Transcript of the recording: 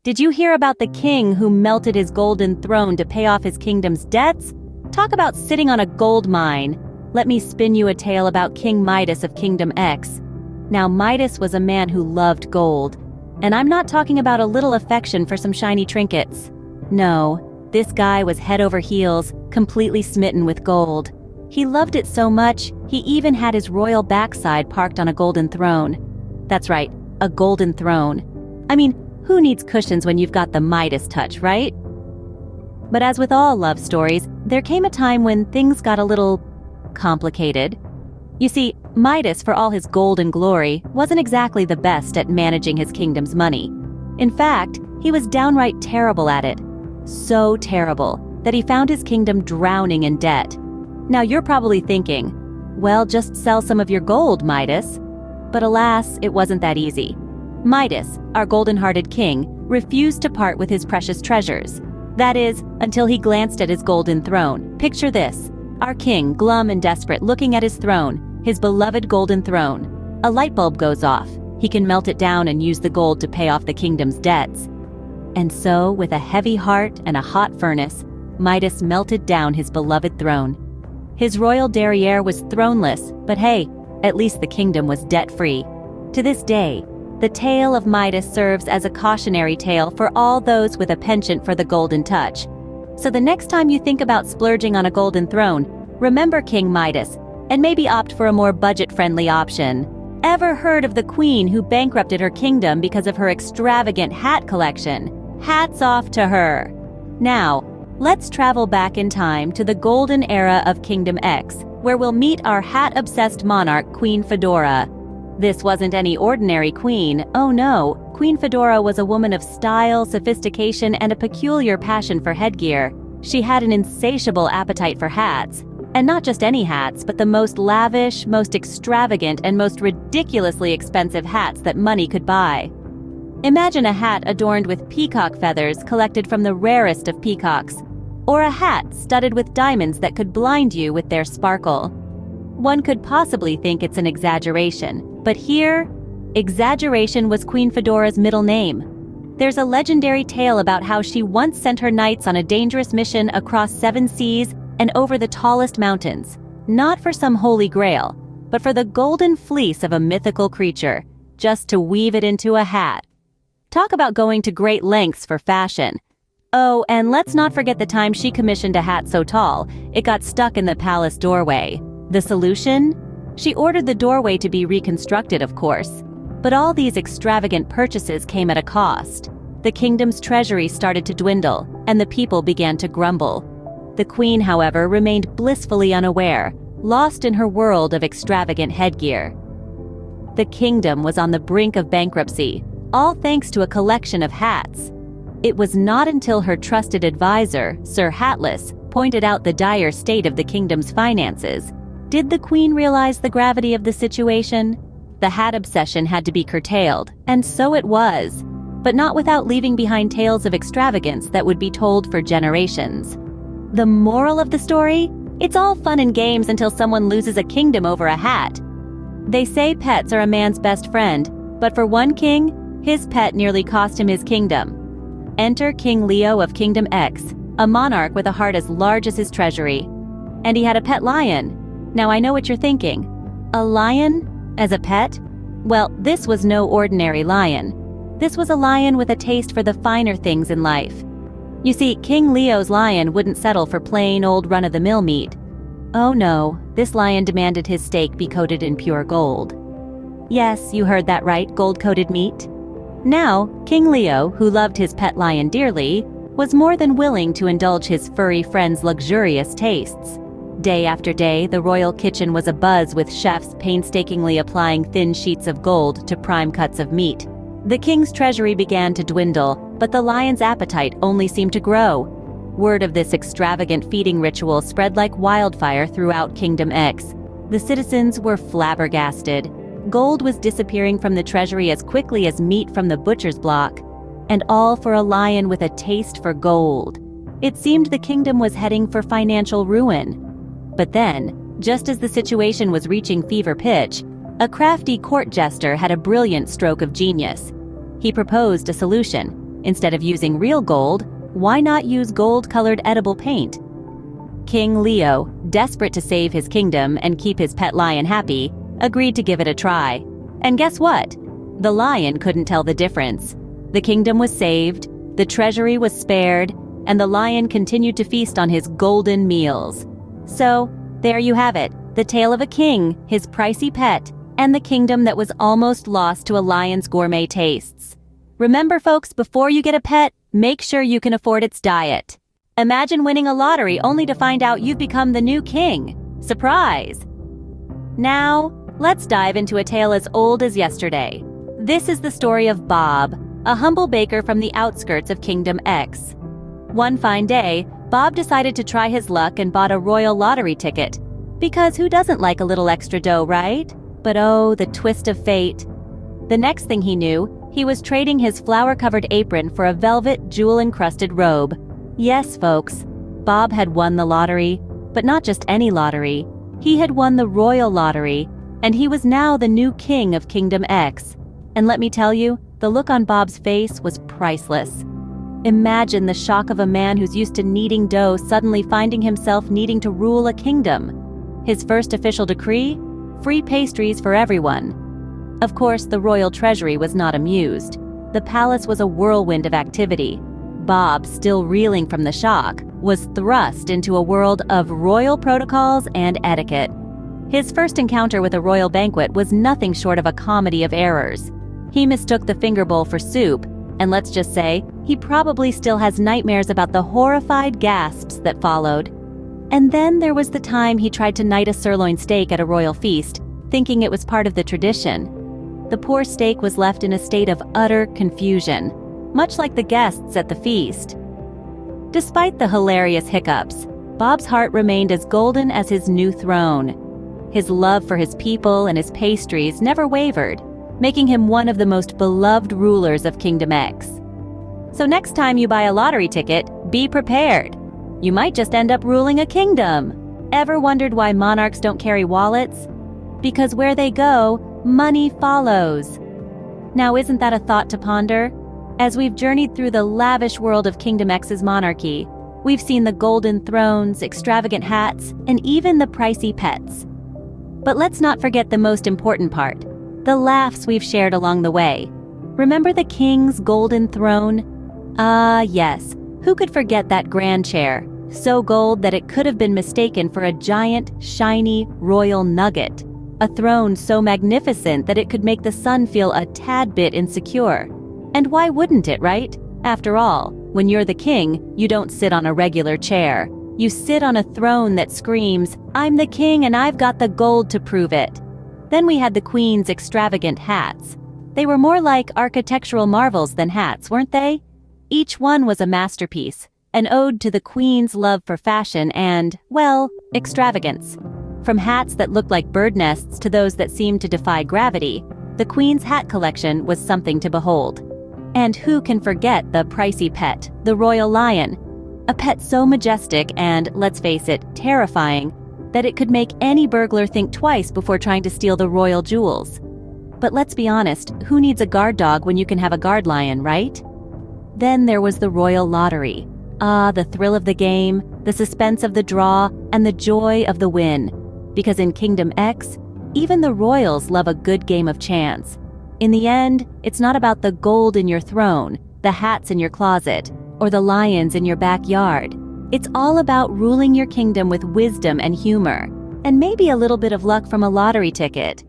Did you hear about the king who melted his golden throne to pay off his kingdom's debts? Talk about sitting on a gold mine. Let me spin you a tale about King Midas of Kingdom X. Now, Midas was a man who loved gold. And I'm not talking about a little affection for some shiny trinkets. No, this guy was head over heels, completely smitten with gold. He loved it so much, he even had his royal backside parked on a golden throne. That's right, a golden throne. I mean, who needs cushions when you've got the Midas touch, right? But as with all love stories, there came a time when things got a little complicated. You see, Midas, for all his gold and glory, wasn't exactly the best at managing his kingdom's money. In fact, he was downright terrible at it. So terrible that he found his kingdom drowning in debt. Now you're probably thinking, well, just sell some of your gold, Midas. But alas, it wasn't that easy. Midas, our golden-hearted king, refused to part with his precious treasures. That is, until he glanced at his golden throne. Picture this, our king, glum and desperate, looking at his throne, his beloved golden throne. A light bulb goes off. He can melt it down and use the gold to pay off the kingdom's debts. And so, with a heavy heart and a hot furnace, Midas melted down his beloved throne. His royal derriere was throneless, but hey, at least the kingdom was debt-free. To this day, the tale of Midas serves as a cautionary tale for all those with a penchant for the golden touch. So the next time you think about splurging on a golden throne, remember King Midas, and maybe opt for a more budget-friendly option. Ever heard of the queen who bankrupted her kingdom because of her extravagant hat collection? Hats off to her! Now, let's travel back in time to the golden era of Kingdom X, where we'll meet our hat-obsessed monarch, Queen Fedora. This wasn't any ordinary queen, oh no. Queen Fedora was a woman of style, sophistication, and a peculiar passion for headgear. She had an insatiable appetite for hats. And not just any hats, but the most lavish, most extravagant, and most ridiculously expensive hats that money could buy. Imagine a hat adorned with peacock feathers collected from the rarest of peacocks, or a hat studded with diamonds that could blind you with their sparkle. One could possibly think it's an exaggeration, but here, exaggeration was Queen Fedora's middle name. There's a legendary tale about how she once sent her knights on a dangerous mission across 7 seas and over the tallest mountains, not for some holy grail, but for the golden fleece of a mythical creature, just to weave it into a hat. Talk about going to great lengths for fashion. Oh, and let's not forget the time she commissioned a hat so tall, it got stuck in the palace doorway. The solution? She ordered the doorway to be reconstructed, of course. But all these extravagant purchases came at a cost. The kingdom's treasury started to dwindle, and the people began to grumble. The queen, however, remained blissfully unaware, lost in her world of extravagant headgear. The kingdom was on the brink of bankruptcy, all thanks to a collection of hats. It was not until her trusted advisor, Sir Hatless, pointed out the dire state of the kingdom's finances did the queen realize the gravity of the situation. The hat obsession had to be curtailed, and so it was, but not without leaving behind tales of extravagance that would be told for generations. The moral of the story? It's all fun and games until someone loses a kingdom over a hat. They say pets are a man's best friend, but for one king, his pet nearly cost him his kingdom. Enter King Leo of Kingdom X, a monarch with a heart as large as his treasury. And he had a pet lion. Now I know what you're thinking. A lion? As a pet? Well, this was no ordinary lion. This was a lion with a taste for the finer things in life. You see, King Leo's lion wouldn't settle for plain old run-of-the-mill meat. Oh no, this lion demanded his steak be coated in pure gold. Yes, you heard that right, gold-coated meat. Now, King Leo, who loved his pet lion dearly, was more than willing to indulge his furry friend's luxurious tastes. Day after day, the royal kitchen was abuzz with chefs painstakingly applying thin sheets of gold to prime cuts of meat. The king's treasury began to dwindle, but the lion's appetite only seemed to grow. Word of this extravagant feeding ritual spread like wildfire throughout Kingdom X. The citizens were flabbergasted. Gold was disappearing from the treasury as quickly as meat from the butcher's block, and all for a lion with a taste for gold. It seemed the kingdom was heading for financial ruin. But then, just as the situation was reaching fever pitch, a crafty court jester had a brilliant stroke of genius. He proposed a solution. Instead of using real gold, why not use gold-colored edible paint? King Leo, desperate to save his kingdom and keep his pet lion happy, agreed to give it a try. And guess what? The lion couldn't tell the difference. The kingdom was saved, the treasury was spared, and the lion continued to feast on his golden meals. So, there you have it, the tale of a king, his pricey pet, and the kingdom that was almost lost to a lion's gourmet tastes. Remember, folks, before you get a pet, make sure you can afford its diet. Imagine winning a lottery only to find out you've become the new king. Surprise! Now, let's dive into a tale as old as yesterday. This is the story of Bob, a humble baker from the outskirts of Kingdom X. One fine day, Bob decided to try his luck and bought a royal lottery ticket. Because who doesn't like a little extra dough, right? But oh, the twist of fate. The next thing he knew, he was trading his flower-covered apron for a velvet, jewel-encrusted robe. Yes, folks, Bob had won the lottery, but not just any lottery. He had won the royal lottery, and he was now the new king of Kingdom X. And let me tell you, the look on Bob's face was priceless. Imagine the shock of a man who's used to kneading dough suddenly finding himself needing to rule a kingdom. His first official decree? Free pastries for everyone. Of course, the royal treasury was not amused. The palace was a whirlwind of activity. Bob, still reeling from the shock, was thrust into a world of royal protocols and etiquette. His first encounter with a royal banquet was nothing short of a comedy of errors. He mistook the finger bowl for soup, and let's just say, he probably still has nightmares about the horrified gasps that followed. And then there was the time he tried to knight a sirloin steak at a royal feast, thinking it was part of the tradition. The poor steak was left in a state of utter confusion, much like the guests at the feast. Despite the hilarious hiccups, Bob's heart remained as golden as his new throne. His love for his people and his pastries never wavered, making him one of the most beloved rulers of Kingdom X. So next time you buy a lottery ticket, be prepared. You might just end up ruling a kingdom. Ever wondered why monarchs don't carry wallets? Because where they go, money follows. Now, isn't that a thought to ponder? As we've journeyed through the lavish world of Kingdom X's monarchy, we've seen the golden thrones, extravagant hats, and even the pricey pets. But let's not forget the most important part, the laughs we've shared along the way. Remember the king's golden throne? Ah, yes. Who could forget that grand chair, so gold that it could have been mistaken for a giant, shiny, royal nugget? A throne so magnificent that it could make the sun feel a tad bit insecure. And why wouldn't it, right? After all, when you're the king, you don't sit on a regular chair. You sit on a throne that screams, "I'm the king and I've got the gold to prove it." Then we had the queen's extravagant hats. They were more like architectural marvels than hats, weren't they? Each one was a masterpiece, an ode to the queen's love for fashion and, well, extravagance. From hats that looked like bird nests to those that seemed to defy gravity, the queen's hat collection was something to behold. And who can forget the pricey pet, the royal lion? A pet so majestic and, let's face it, terrifying, that it could make any burglar think twice before trying to steal the royal jewels. But let's be honest, who needs a guard dog when you can have a guard lion, right? Then there was the royal lottery. Ah, the thrill of the game, the suspense of the draw, and the joy of the win. Because in Kingdom X, even the royals love a good game of chance. In the end, it's not about the gold in your throne, the hats in your closet, or the lions in your backyard. It's all about ruling your kingdom with wisdom and humor, and maybe a little bit of luck from a lottery ticket.